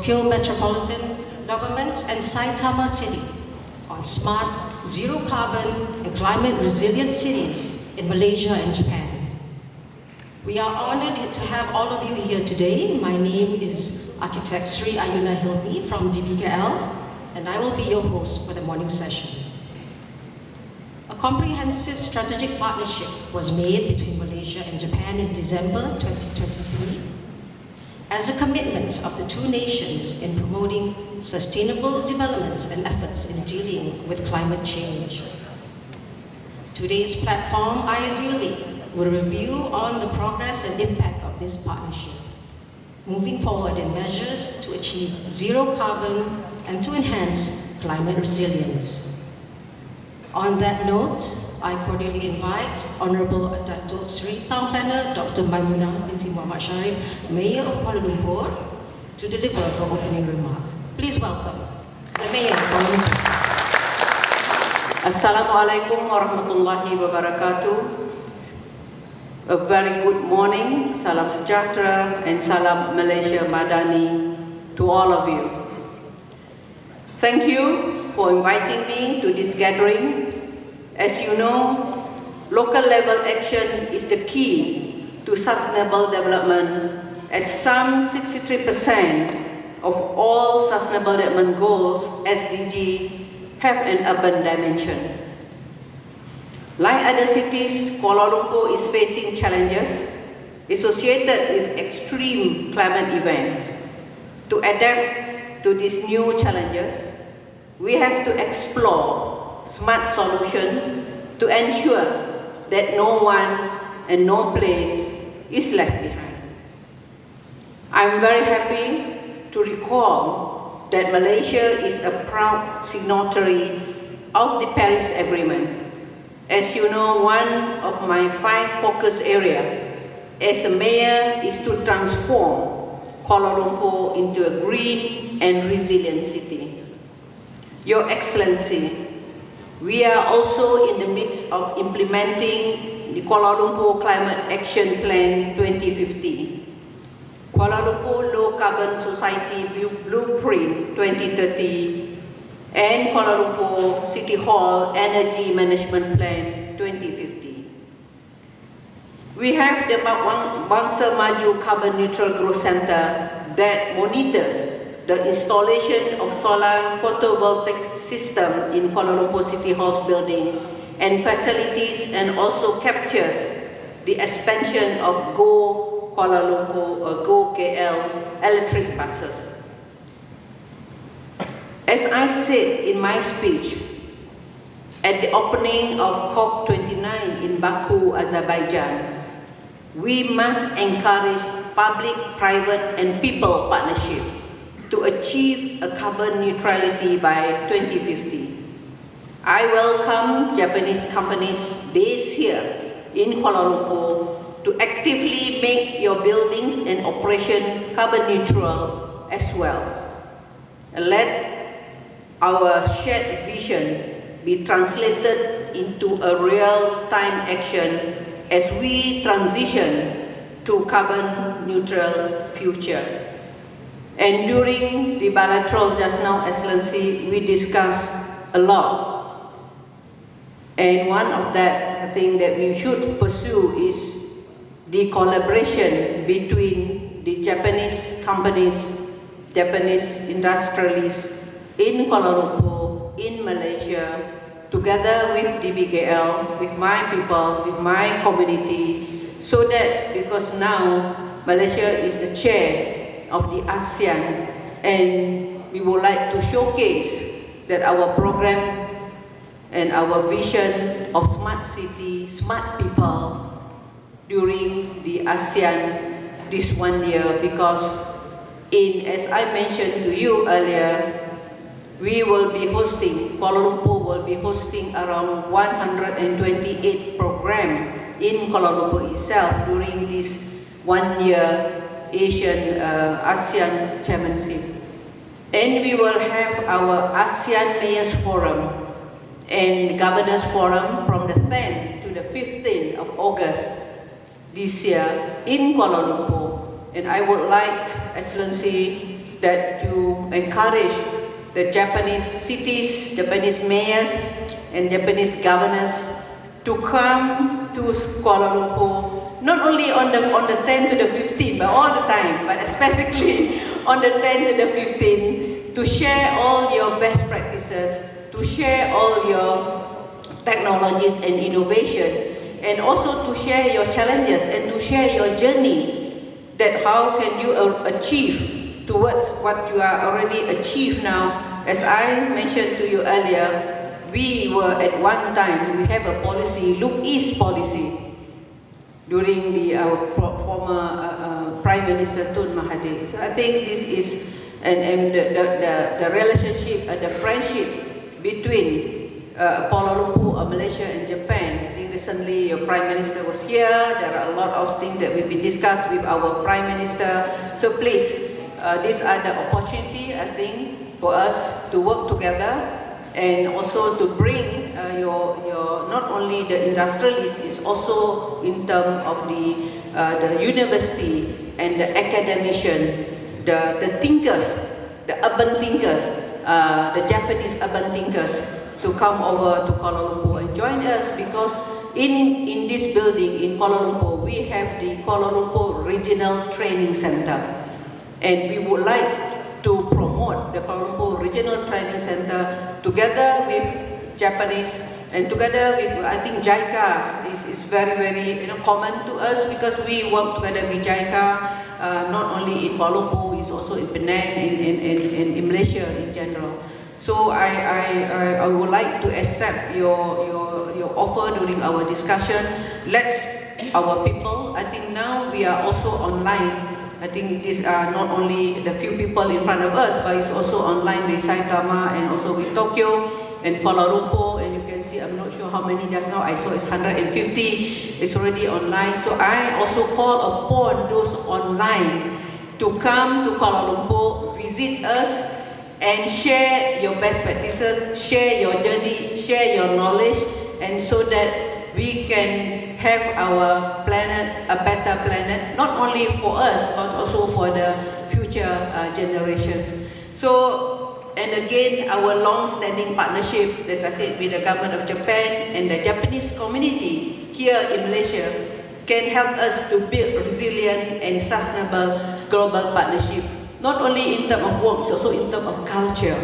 Tokyo Metropolitan Government and Saitama City on smart, zero carbon and climate resilient cities in Malaysia and Japan. We are honored to have all of you here today. My name is Architect Sri Ayuna Hilmi from DBKL, and I will be your host for the morning session. A comprehensive strategic partnership was made between Malaysia and Japan in December 2023 as a commitment of the two nations in promoting sustainable development and efforts in dealing with climate change. Today's platform ideally will review on the progress and impact of this partnership, moving forward in measures to achieve zero carbon and to enhance climate resilience. On that note, I cordially invite Honorable Datuk Sri Tampana Dr. Maimunah binti Muhammad Sharif, Mayor of Kuala Lumpur, to deliver her opening remark. Please welcome the Mayor of Kuala Lumpur. Assalamualaikum warahmatullahi wabarakatuh. A very good morning, salam sejahtera and salam Malaysia Madani to all of you. Thank you for inviting me to this gathering. As you know, local level action is the key to sustainable development, as some 63% of all sustainable development goals, SDG, have an urban dimension. Like other cities, Kuala Lumpur is facing challenges associated with extreme climate events. To adapt to these new challenges, we have to explore smart solutions to ensure that no one and no place is left behind. I'm very happy to recall that Malaysia is a proud signatory of the Paris Agreement. As you know, one of my 5 focus areas as a mayor is to transform Kuala Lumpur into a green and resilient city. Your Excellency, we are also in the midst of implementing the Kuala Lumpur Climate Action Plan 2050, Kuala Lumpur Low Carbon Society Blueprint 2030, and Kuala Lumpur City Hall Energy Management Plan 2050. We have the Bangsa Maju Carbon Neutral Growth Center that monitors the installation of solar photovoltaic system in Kuala Lumpur City Hall's building and facilities, and also captures the expansion of Go Kuala Lumpur or Go KL electric buses. As I said in my speech at the opening of COP29 in Baku, Azerbaijan, we must encourage public, private, and people partnership to achieve a carbon neutrality by 2050. I welcome Japanese companies based here in Kuala Lumpur to actively make your buildings and operation carbon neutral as well. And let our shared vision be translated into a real-time action as we transition to carbon neutral future. And during the bilateral just now, Excellency, we discussed a lot. And one of that, I think that we should pursue is the collaboration between the Japanese companies, Japanese industrialists in Kuala Lumpur, in Malaysia, together with DBKL, with my people, with my community, so that because now Malaysia is the chair of the ASEAN, and we would like to showcase that our program and our vision of smart city, smart people during the ASEAN this 1 year, because as I mentioned to you earlier, we will be hosting, Kuala Lumpur will be hosting around 128 programs in Kuala Lumpur itself during this 1 year ASEAN Chairmanship. And we will have our ASEAN Mayors Forum and Governors Forum from the 10th to the 15th of August this year in Kuala Lumpur. And I would like, Excellency, that you encourage the Japanese cities, Japanese mayors, and Japanese governors to come to Kuala Lumpur, not only on the 10th to the 15th, but all the time, but especially on the 10th to the 15th, to share all your best practices, to share all your technologies and innovation, and also to share your challenges and to share your journey, that how can you achieve towards what you are already achieved now. As I mentioned to you earlier, we were at one time, we have a policy, Look East policy, during our former Prime Minister Tun Mahathir. So I think this is, and the relationship and the friendship between Kuala Lumpur, Malaysia and Japan. I think recently your Prime Minister was here. There are a lot of things that we've been discussed with our Prime Minister. So please, these are the opportunity, I think, for us to work together and also to bring your not only the industrialists, is also in terms of the university and the academician, the thinkers, the urban thinkers, the Japanese urban thinkers, to come over to Kuala Lumpur and join us, because in this building in Kuala Lumpur, we have the Kuala Lumpur Regional Training Center. And we would like to promote the Kuala Lumpur Regional Training Center together with Japanese and together with, I think JICA is very common to us, because we work together with JICA, not only in Kuala Lumpur, it's also in Penang and in Malaysia in general. So I would like to accept your offer during our discussion. Let's our people, I think now we are also online. I think these are not only the few people in front of us, but it's also online with Saitama and also with Tokyo and Kuala Lumpur. And you can see, I'm not sure how many just now, I saw it's 150, it's already online. So I also call upon those online to come to Kuala Lumpur, visit us, and share your best practices, share your journey, share your knowledge, and so that we can have our planet, a better planet, not only for us, but also for the future generations. So, and again, our long-standing partnership, as I said, with the government of Japan and the Japanese community here in Malaysia can help us to build resilient and sustainable global partnership. Not only in terms of work, it's also in terms of culture.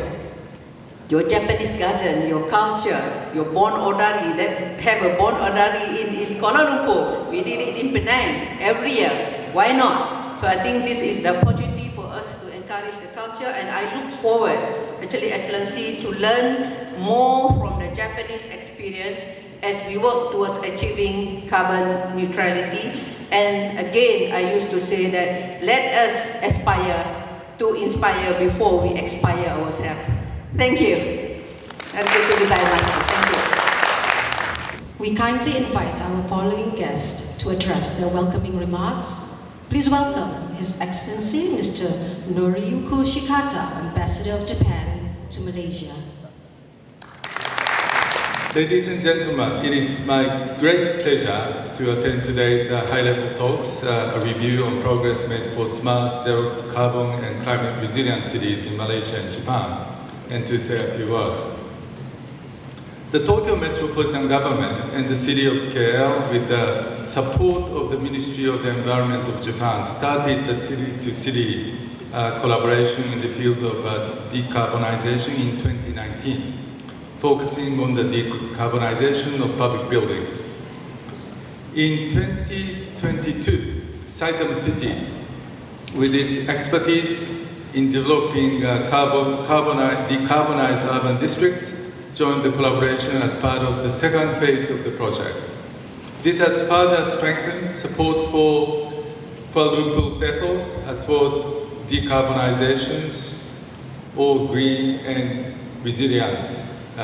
Your Japanese garden, your culture, your Bon Odari, that have a Bon Odari in Kuala Lumpur. We did it in Penang every year. Why not? So I think this is the opportunity for us to encourage the culture, and I look forward, actually, Excellency, to learn more from the Japanese experience as we work towards achieving carbon neutrality. And again, I used to say that let us aspire to inspire before we expire ourselves. Thank you. Thank you. We kindly invite our following guests to address their welcoming remarks. Please welcome His Excellency Mr. Noriyuko Shikata, Ambassador of Japan to Malaysia. Ladies and gentlemen, it is my great pleasure to attend today's high-level talks, a review on progress made for smart, zero-carbon and climate-resilient cities in Malaysia and Japan, and to say a few words. The Tokyo Metropolitan Government and the City of KL, with the support of the Ministry of the Environment of Japan, started the city-to-city collaboration in the field of decarbonization in 2019. Focusing on the decarbonization of public buildings. In 2022, Saitama City, with its expertise in developing decarbonized urban districts, joined the collaboration as part of the second phase of the project. This has further strengthened support for Kuala Lumpur's efforts toward decarbonizations or green and resilient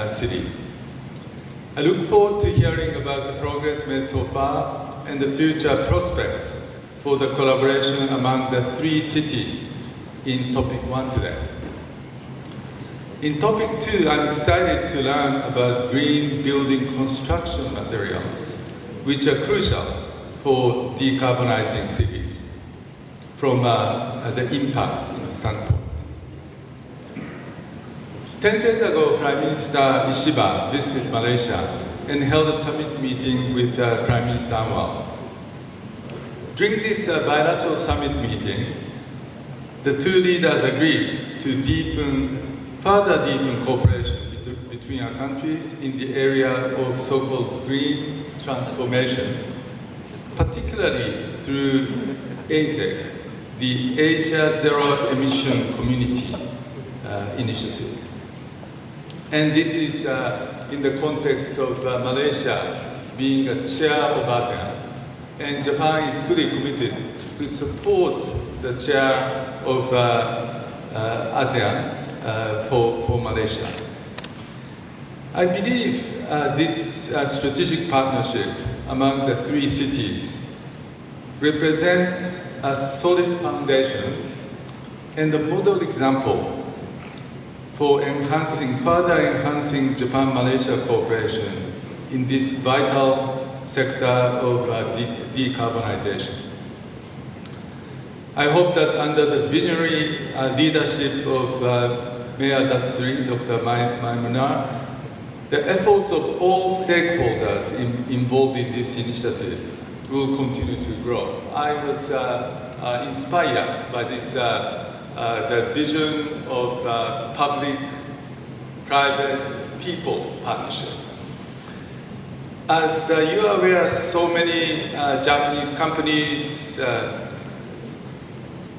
city. I look forward to hearing about the progress made so far and the future prospects for the collaboration among the three cities in topic 1 today. In topic 2, I'm excited to learn about green building construction materials, which are crucial for decarbonizing cities from the impact standpoint. 10 days ago, Prime Minister Ishiba visited Malaysia and held a summit meeting with Prime Minister Anwar. During this bilateral summit meeting, the two leaders agreed to further deepen cooperation between our countries in the area of so-called green transformation, particularly through AZEC, the Asia Zero Emission Community initiative. And this is in the context of Malaysia being a chair of ASEAN, and Japan is fully committed to support the chair of ASEAN for Malaysia. I believe this strategic partnership among the three cities represents a solid foundation and a model example for further enhancing Japan-Malaysia cooperation in this vital sector of decarbonization. I hope that under the visionary leadership of Mayor Datsuri, Dr. Maimunah, the efforts of all stakeholders involved in this initiative will continue to grow. I was inspired by this the vision of public-private people partnership. As you are aware, so many Japanese companies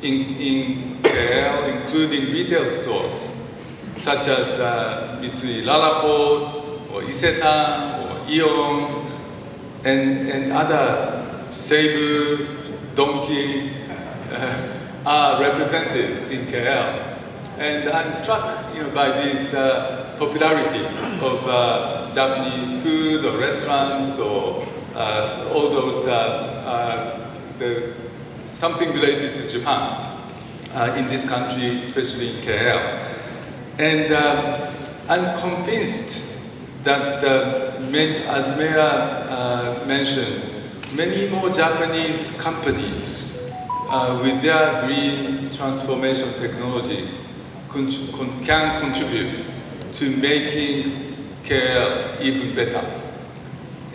in KL, including retail stores, such as Mitsui Lalaport, or Isetan, or Ion, and others, Seibu, Donki, are represented in KL. And I'm struck by this popularity of Japanese food or restaurants or all those, something related to Japan in this country, especially in KL. And I'm convinced that, as Mayor mentioned, many more Japanese companies with their green transformation technologies can contribute to making KL even better.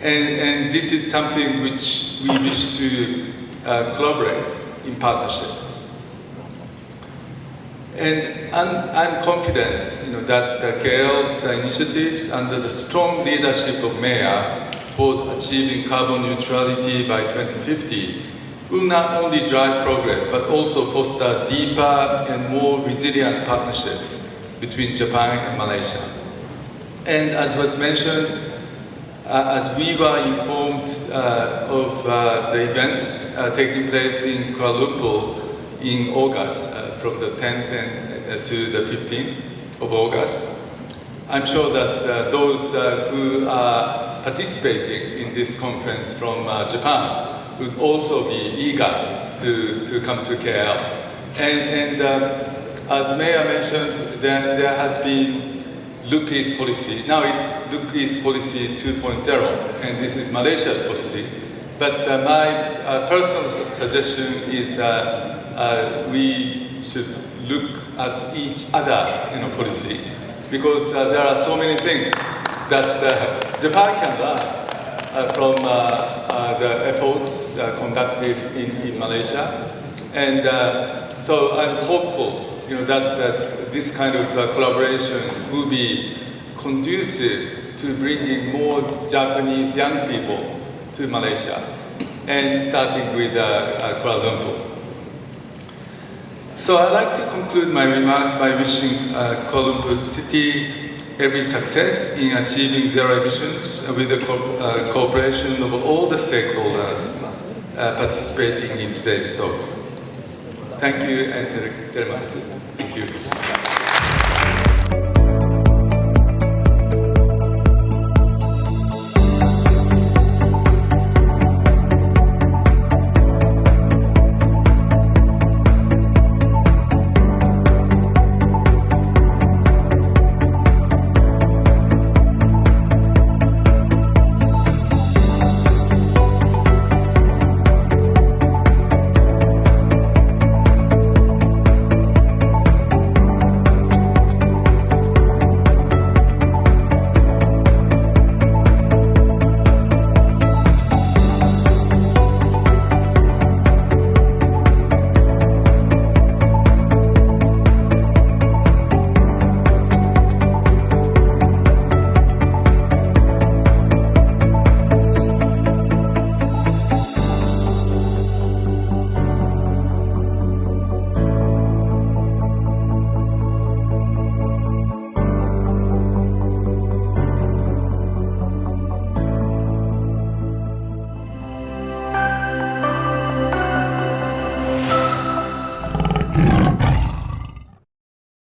And this is something which we wish to collaborate in partnership. And I'm confident that the KL's initiatives under the strong leadership of Mayor toward achieving carbon neutrality by 2050 will not only drive progress, but also foster deeper and more resilient partnership between Japan and Malaysia. And as was mentioned, as we were informed of the events taking place in Kuala Lumpur in August, from the 10th to the 15th of August, I'm sure that those who are participating in this conference from Japan would also be eager to come to KL. And as Mayor mentioned, there has been Look East policy. Now it's Look East policy 2.0, and this is Malaysia's policy. But my personal suggestion is we should look at each other policy, because there are so many things that Japan can learn from the efforts conducted in Malaysia. And so I'm hopeful that this kind of collaboration will be conducive to bringing more Japanese young people to Malaysia, and starting with Kuala Lumpur. So I'd like to conclude my remarks by wishing Kuala Lumpur City every success in achieving zero emissions with the cooperation of all the stakeholders participating in today's talks. Thank you, and terima kasih. Thank you.